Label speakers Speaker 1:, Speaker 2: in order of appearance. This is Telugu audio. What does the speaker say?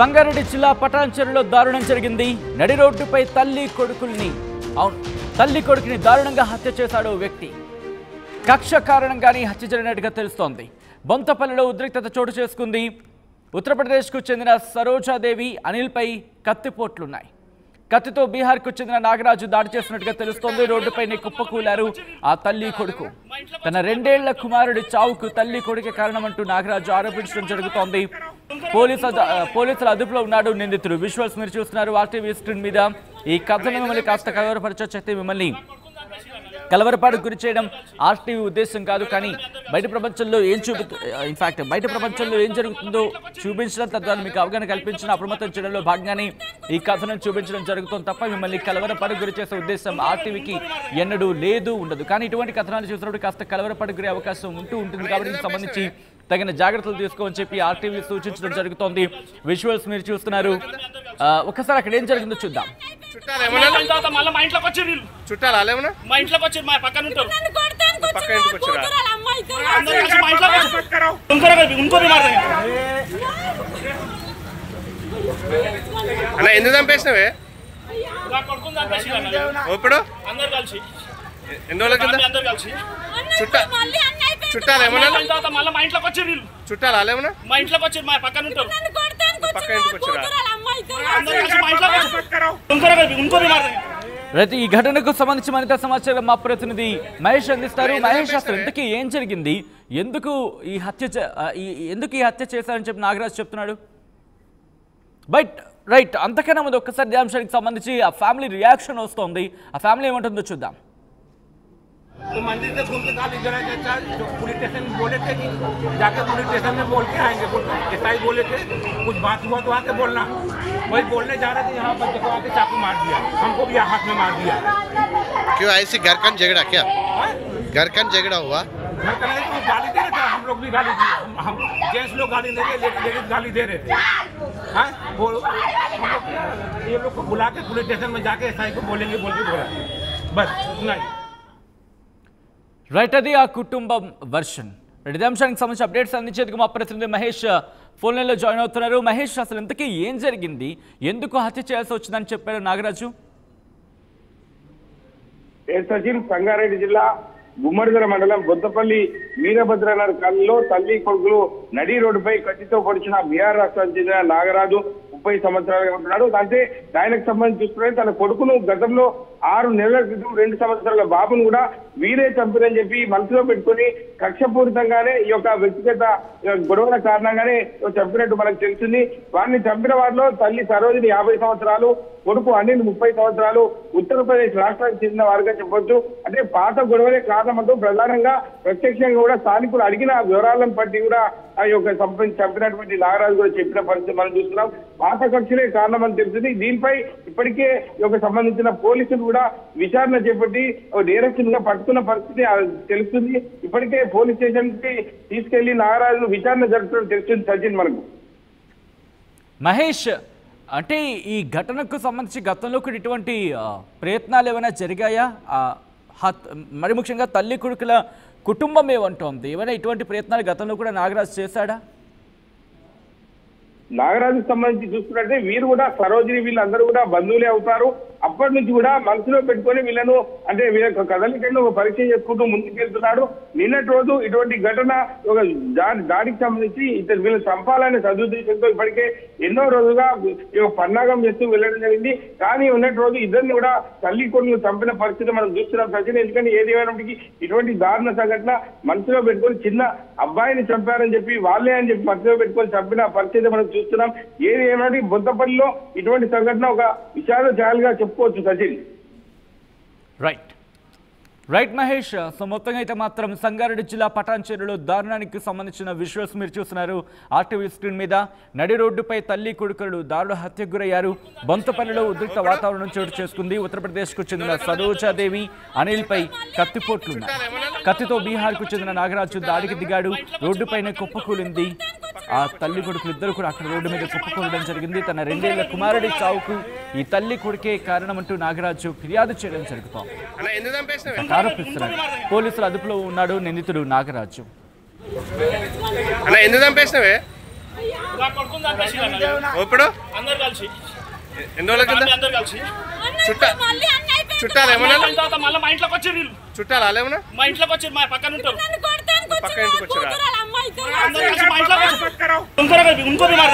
Speaker 1: సంగారెడ్డి జిల్లా పటాన్చెరులో దారుణం జరిగింది. నడి రోడ్డుపై తల్లి కొడుకుని దారుణంగా హత్య చేశాడు వ్యక్తి. కక్ష కారణంగానే హత్య జరిగినట్టుగా తెలుస్తోంది. బొంతపల్లిలో ఉద్రిక్తత చోటు చేసుకుంది. ఉత్తరప్రదేశ్కు చెందిన సరోజాదేవి అనిల్పై కత్తిపోట్లున్నాయి. కత్తితో బీహార్కు చెందిన నాగరాజు దాడి చేసినట్టుగా తెలుస్తోంది. రోడ్డుపైనే కుప్పకూలారు ఆ తల్లి కొడుకు. తన 2 ఏళ్ల కుమారుడి చావుకు తల్లి కొడుకే కారణమంటూ నాగరాజు ఆరోపించడం జరుగుతోంది. పోలీసుల అదుపులో ఉన్నాడు నిందితుడు. విజువల్స్ మీరు చూస్తున్నారు ఆర్టీవీ స్క్రీన్ మీద. ఈ కథను మిమ్మల్ని కాస్త కలవరపరచొచ్చైతే మిమ్మల్ని కలవరపాటుకు గురి చేయడం ఆర్టీవీ ఉద్దేశం కాదు, కానీ బయట ప్రపంచంలో బయట ప్రపంచంలో ఏం జరుగుతుందో చూపించడం, తద్వారా మీకు అవగాహన కల్పించిన అప్రమత్తం చేయడంలో భాగంగానే ఈ కథనం చూపించడం జరుగుతుంది తప్ప మిమ్మల్ని కలవరపాటుకు గురి చేసే ఉద్దేశం ఆర్టీవీకి ఎన్నడూ లేదు, ఉండదు. కానీ ఇటువంటి కథనాలు చూసినప్పుడు కాస్త కలవరపాటుకు గురే అవకాశం ఉంటుంది. కాబట్టి దీనికి సంబంధించి తగిన జాగ్రత్తలు తీసుకోమని చెప్పి ఆర్టీవీ సూచించడం జరుగుతోంది. విజువల్స్ మీరు చూస్తున్నారు. ఒకసారి అక్కడ ఏం జరిగిందో చూద్దాం.
Speaker 2: ఎందుకు చంపేసినవే ఇప్పుడు ఎన్ని రోజుల కింద చుట్టాలు ఏమన్నా మా ఇంట్లోకి వచ్చి చుట్టాలు అలేమన్నా మా ఇంట్లోకి వచ్చి మా పక్కన ఉంటారు పక్క ఇంటికి వచ్చారా.
Speaker 1: ఈ ఘటనకు సంబంధించి మరింత సమాచారం మా ప్రతినిధి మహేష్ అందిస్తారు. మహేష్, అసలు ఇంతకీ ఏం జరిగింది? ఎందుకు ఈ హత్య చేశారని చెప్పి నాగరాజు చెప్తున్నాడు? రైట్, అంతకన్నా ముందు ఒక్కసారి ఈ అంశానికి సంబంధించి ఆ ఫ్యామిలీ రియాక్షన్ వస్తోంది. ఆ ఫ్యామిలీ ఏమంటుందో చూద్దాం.
Speaker 3: मंदिर से घूम के गाली जरा जो पुलिस स्टेशन बोले थे कि जाके पुलिस स्टेशन में बोल के आएंगे, एसआई बोले थे कुछ बात हुआ तो आके बोलना। वही बोलने जा रहे थे, यहाँ पर देखो आके चाकू मार दिया, हमको भी हाथ में मार दिया।
Speaker 2: क्यों ऐसी घर का झगड़ा? क्या घर का झगड़ा हुआ?
Speaker 3: घर का नहीं, तो गाली दे रहे थे, हम लोग भी गाली दी, हम जेंट्स लोग गाली दे रहे, लेडीज गाली दे रहे थे। ये लोग को बुला के पुलिस स्टेशन में जाके एसआई को बोलेंगे बोल के बोला, बस उतना ही।
Speaker 1: రైట్, అది ఆ కుటుంబం వర్షన్. ఇదే అంశానికి సంబంధించి అప్డేట్స్ అందించేందుకు మా ప్రతినిధి మహేష్ ఫోన్ లైన్లో జాయిన్ అవుతున్నారు. మహేష్, అసలు ఇంతకీ ఏం జరిగింది? ఎందుకు హత్య చేయాల్సి వచ్చిందని చెప్పారు నాగరాజు?
Speaker 4: సచిన్, సంగారెడ్డి జిల్లా గుమ్మడిదల మండలం బొద్దపల్లి వీరభద్రనగర్ కాలనీలో తల్లి కొడుకులు నడి రోడ్డుపై కత్తితో పొడిచిన బీహార్ రాష్ట్రానికి చెందిన నాగరాజు 30 సంవత్సరాలుగా ఉంటున్నాడు. అంటే ఆయనకు సంబంధించి చూసుకుంటే తన కొడుకును గతంలో 6 నెలల క్రితం 2 సంవత్సరాల బాబును కూడా వీరే చంపినని చెప్పి మనసులో పెట్టుకుని కక్షపూరితంగానే ఈ యొక్క వ్యక్తిగత గొడవల కారణంగానే చంపినట్టు మనకు తెలిసింది. వారిని చంపిన వారిలో తల్లి సరోజిని 50 సంవత్సరాలు, కొడుకు అనిల్ 30 సంవత్సరాలు ఉత్తరప్రదేశ్ రాష్ట్రానికి చెందిన వారిగా చెప్పొచ్చు. అంటే పాత గొడవలే కారణమంటూ ప్రధానంగా ప్రత్యక్షంగా కూడా స్థానికులు అడిగిన వివరాలను బట్టి కూడా ఆ యొక్క చంపినటువంటి నాగరాజు కూడా చెప్పిన పరిస్థితి మనం చూస్తున్నాం. పాత కక్షలే కారణమని తెలిసింది. దీనిపై ఇప్పటికే ఈ యొక్క సంబంధించిన పోలీసులు కూడా విచారణ చేపట్టి నేరస్తులుగా పట్టుకున్న పరిస్థితి తెలుస్తుంది. ఇప్పటికే పోలీస్ స్టేషన్ కి తీసుకెళ్లి నాగరాజు విచారణ జరుపుతున్నట్టు తెలుస్తుంది. సచిన్, మనకు
Speaker 1: మహేష్, అంటే ఈ ఘటనకు సంబంధించి గతంలో కూడా ఇటువంటి ప్రయత్నాలు ఏమైనా జరిగాయా? మరి ముఖ్యంగా తల్లి కొడుకుల కుటుంబం ఏమంటోంది? ఏమైనా ఇటువంటి ప్రయత్నాలు గతంలో కూడా నాగరాజు చేశాడా?
Speaker 4: నాగరాజుకు సంబంధించి చూసుకున్నట్టే వీరు కూడా సరోజిని వీళ్ళందరూ కూడా బంధువులే అవుతారు. అప్పటి నుంచి కూడా మనసులో పెట్టుకొని వీళ్ళను అంటే వీళ్ళ కదలికలను ఒక పరీక్ష చేసుకుంటూ ముందుకెళ్తున్నాడు. నిన్నటి రోజు ఇటువంటి ఘటన ఒక దాడికి సంబంధించి ఇతరు వీళ్ళు చంపాలనే సదుద్దేశంతో ఇప్పటికే ఎన్నో రోజులుగా పన్నాగం చేస్తూ వెళ్ళడం జరిగింది. కానీ ఉన్నటి రోజు ఇద్దరిని కూడా తల్లి కొడుకులు చంపిన పరిస్థితి మనం చూస్తున్నాం సచిన్. ఎందుకంటే ఏది ఏమైనప్పటికీ ఇటువంటి దారుణ సంఘటన మనసులో పెట్టుకొని చిన్న అబ్బాయిని చంపారని చెప్పి వాళ్ళే అని చెప్పి మనసులో పెట్టుకొని చంపిన పరిస్థితి మనం చూస్తున్నాం. ఏది ఏమైనా బొద్దపల్లిలో ఇటువంటి సంఘటన ఒక విషాదజాలుగా చెప్పుకోవచ్చు సచిన్.
Speaker 1: రైట్ మహేష్, సో మొత్తంగా అయితే మాత్రం సంగారెడ్డి జిల్లా పటాన్చెరులో దారుణానికి సంబంధించిన విజువల్స్ మీరు చూస్తున్నారు ఆర్టీవీ స్క్రీన్ మీద. నడి రోడ్డుపై తల్లి కొడుకులు దారుణ హత్యకు గురయ్యారు. బొంతపల్లిలో ఉద్రిక్త వాతావరణం చోటు చేసుకుంది. ఉత్తరప్రదేశ్కు చెందిన సరోజాదేవి అనిల్పై కత్తిపోట్లున్నాయి. కత్తితో బీహార్కు చెందిన నాగరాజు దాడికి దిగాడు. రోడ్డుపైనే కుప్పకూలింది. ఆ తల్లి కొడుకులు ఇద్దరు కూడా అక్కడ రోడ్డు మీద కుప్పకూలడం జరిగింది. తన 2 ఏళ్ల కుమారుడి చావుకు ఈ తల్లి కొడుకే కారణమంటూ నాగరాజు ఫిర్యాదు చేయడం జరుగుతోంది. ఆరోపిస్తున్నారు. పోలీసుల అదుపులో ఉన్నాడు నిందితుడు నాగరాజు.
Speaker 2: ఎందుకు చంపేసినవే నా కొడుకుని చంపేసిర్రు
Speaker 5: ఇప్పుడు
Speaker 2: అందరు కలిసి
Speaker 5: ఎన్ని రోజుల కింద
Speaker 2: అందరు కలిసి
Speaker 5: చుట్టాలు ఏమన్నా
Speaker 2: తర్వాత మళ్ళీ మా ఇంట్లోకి వచ్చి వీళ్ళు
Speaker 5: చుట్టాలు అలేమన్నా
Speaker 2: మా ఇంట్లోకి వచ్చి మా పక్కన ఉంటారు
Speaker 5: పక్క ఇంటికి వచ్చిరా
Speaker 2: అందరు కలిసి మా ఇంట్లోకి వచ్చి ఇంకో बीमार